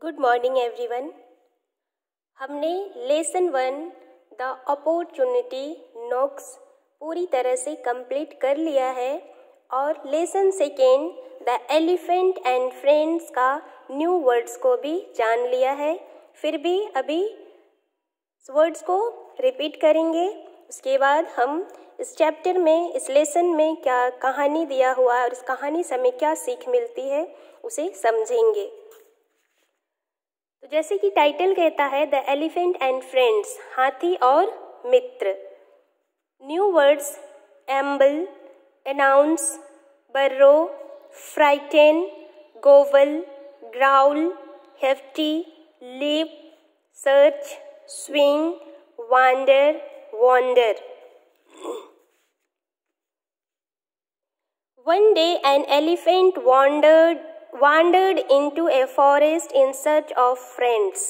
Good morning everyone. हमने lesson 1 the opportunity Knox पूरी तरह से कंप्लीट कर लिया है और lesson 2 the elephant and friends का न्यू वर्ड्स को भी जान लिया है। फिर भी अभी वर्ड्स को रिपीट करेंगे। उसके बाद हम इस चैप्टर में, इस लेसन में क्या कहानी दिया हुआ है और इस कहानी से हमें क्या सीख मिलती है उसे समझेंगे। तो जैसे कि टाइटल कहता है द एलिफेंट एंड फ्रेंड्स, हाथी और मित्र। New words amble, announce, burrow, frighten, grovel, growl, hefty, leap, search, swing, wander, wonder. One day an elephant wandered into a forest in search of friends.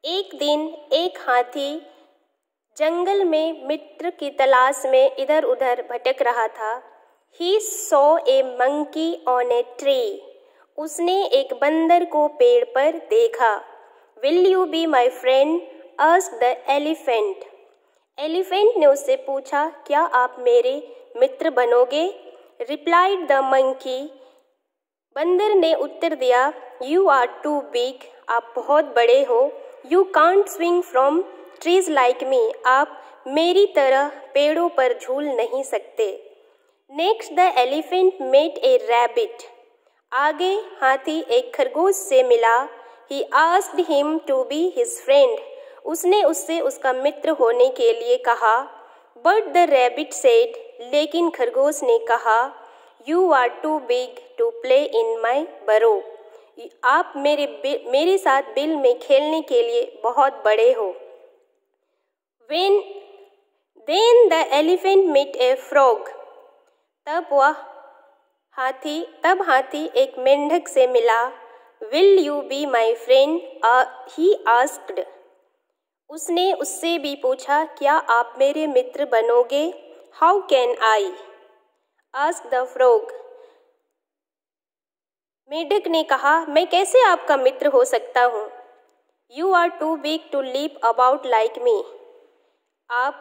एक दिन एक हाथी जंगल में मित्र की तलाश में इधर उधर भटक रहा था। He saw a monkey on a tree. उसने एक बंदर को पेड़ पर देखा। Will you be my friend? asked the elephant. Elephant ने उससे पूछा, क्या आप मेरे मित्र बनोगे? Replied the monkey. बंदर ने उत्तर दिया, You are too big. आप बहुत बड़े हो। You can't swing from trees like me. आप मेरी तरह पेड़ों पर झूल नहीं सकते। Next the elephant met a rabbit. आगे हाथी एक खरगोश से मिला। He asked him to be his friend. उसने उससे उसका मित्र होने के लिए कहा। But the rabbit said, लेकिन खरगोश ने कहा, You are too big to play in my burrow. आप मेरे साथ बिल में खेलने के लिए बहुत बड़े हो। Then the elephant met a frog. तब हाथी एक मेंढक से मिला। Will you be my friend? He asked. उसने उससे भी पूछा, क्या आप मेरे मित्र बनोगे? How can I? asked the frog. मेंढक ने कहा, मैं कैसे आपका मित्र हो सकता हूँ? You are too big to leap about like me. आप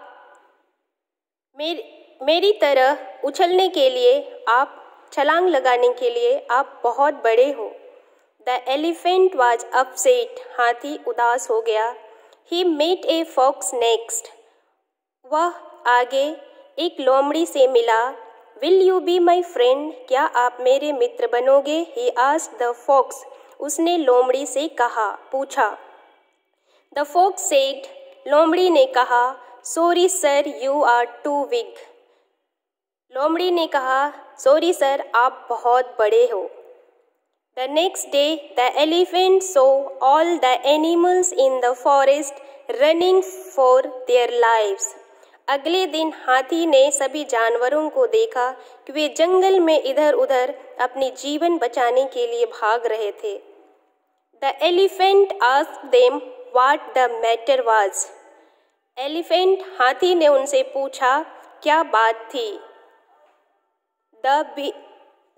मेरी तरह उछलने के लिए, आप छलांग लगाने के लिए आप बहुत बड़े हो। The elephant was upset. हाथी उदास हो गया। He met a fox next. वह आगे एक लोमड़ी से मिला। Will you be my friend? क्या आप मेरे मित्र बनोगे? He asked the fox. उसने लोमड़ी से पूछा। The fox said. लोमड़ी ने कहा, Sorry sir, you are too big. लोमड़ी ने कहा, Sorry sir, आप बहुत बड़े हो। The next day, the elephant saw all the animals in the forest running for their lives. अगले दिन हाथी ने सभी जानवरों को देखा कि वे जंगल में इधर उधर अपनी जीवन बचाने के लिए भाग रहे थे। The elephant asked them what the matter was. Elephant हाथी ने उनसे पूछा, क्या बात थी?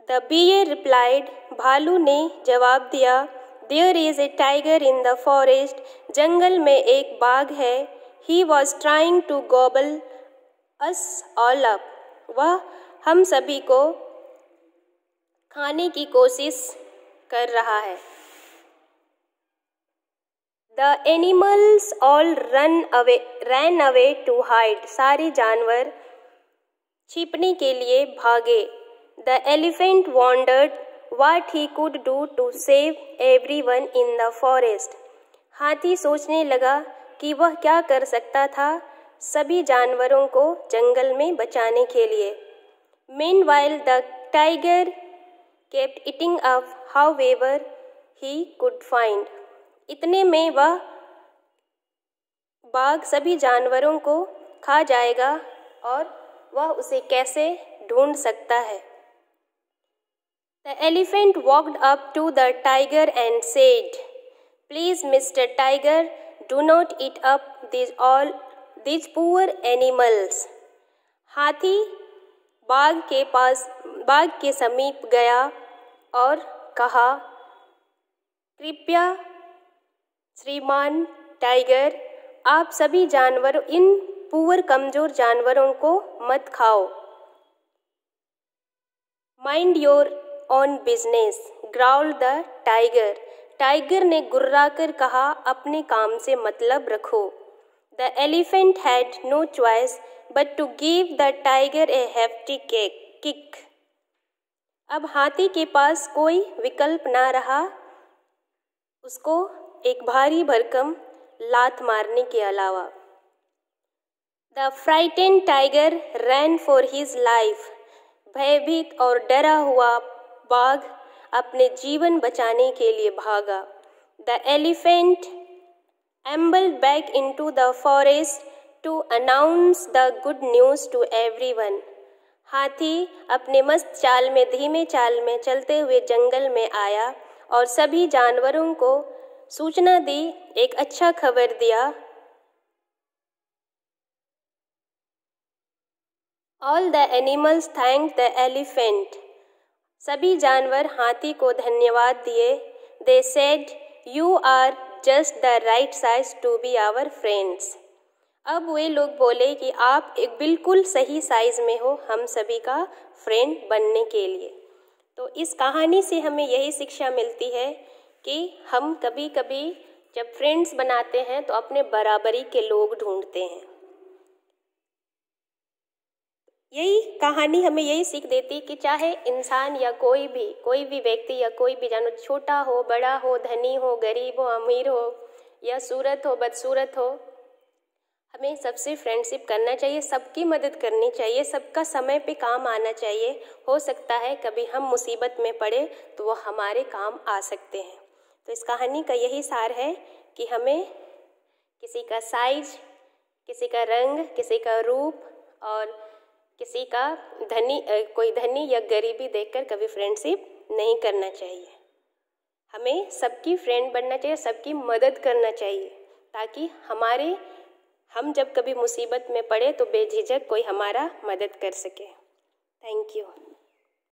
The bear replied. भालू ने जवाब दिया, There is a tiger in the forest. जंगल में एक बाघ है। He was trying to gobble us all up. वह हम सभी को खाने की कोशिश कर रहा है। The animals all ran away to hide. सारे जानवर छिपने के लिए भागे। The elephant wondered what he could do to save everyone in the forest. हाथी सोचने लगा कि वह क्या कर सकता था सभी जानवरों को जंगल में बचाने के लिए। Meanwhile, the tiger kept eating up however he could find. इतने में वह बाघ सभी जानवरों को खा जाएगा और वह उसे कैसे ढूंढ सकता है। The elephant walked up to the tiger and said, Please, Mr. Tiger, do not eat up these poor animals. हाथी बाघ के समीप गया और कहा, कृपया श्रीमान टाइगर, आप सभी जानवरों, इन पुअर कमजोर जानवरों को मत खाओ। Mind your own business, growl the tiger. Tiger ने गुर्राकर कहा, अपने काम से मतलब रखो। The elephant had no choice but to give the tiger a hefty kick. अब हाथी के पास कोई विकल्प ना रहा उसको एक भारी भरकम लात मारने के अलावा। The frightened tiger rain for his life. भयभीत और डरा हुआ बाघ अपने जीवन बचाने के लिए भागा। The elephant ambled back into the forest to announce the good news to everyone. हाथी अपने मस्त चाल में, धीमे चाल में चलते हुए जंगल में आया और सभी जानवरों को सूचना दी, एक अच्छा खबर दिया। All the animals thanked the elephant. सभी जानवर हाथी को धन्यवाद दिए। They said, "You are just the right size to be our friends." अब वे लोग बोले कि आप एक बिल्कुल सही साइज में हो हम सभी का फ्रेंड बनने के लिए। तो इस कहानी से हमें यही शिक्षा मिलती है कि हम कभी कभी जब फ्रेंड्स बनाते हैं तो अपने बराबरी के लोग ढूंढते हैं। यही कहानी हमें यही सीख देती कि चाहे इंसान या कोई भी व्यक्ति या कोई भी जानवर, छोटा हो बड़ा हो, धनी हो गरीब हो, अमीर हो या सूरत हो बदसूरत हो, हमें सबसे फ्रेंडशिप करना चाहिए, सबकी मदद करनी चाहिए, सबका समय पे काम आना चाहिए। हो सकता है कभी हम मुसीबत में पड़े तो वो हमारे काम आ सकते हैं। तो इस कहानी का यही सार है कि हमें किसी का साइज, किसी का रंग, किसी का रूप और किसी का कोई धनी या गरीबी देखकर कभी फ्रेंडशिप नहीं करना चाहिए। हमें सबकी फ्रेंड बनना चाहिए, सबकी मदद करना चाहिए, ताकि हम जब कभी मुसीबत में पड़े तो बेझिझक कोई हमारा मदद कर सके। Thank you.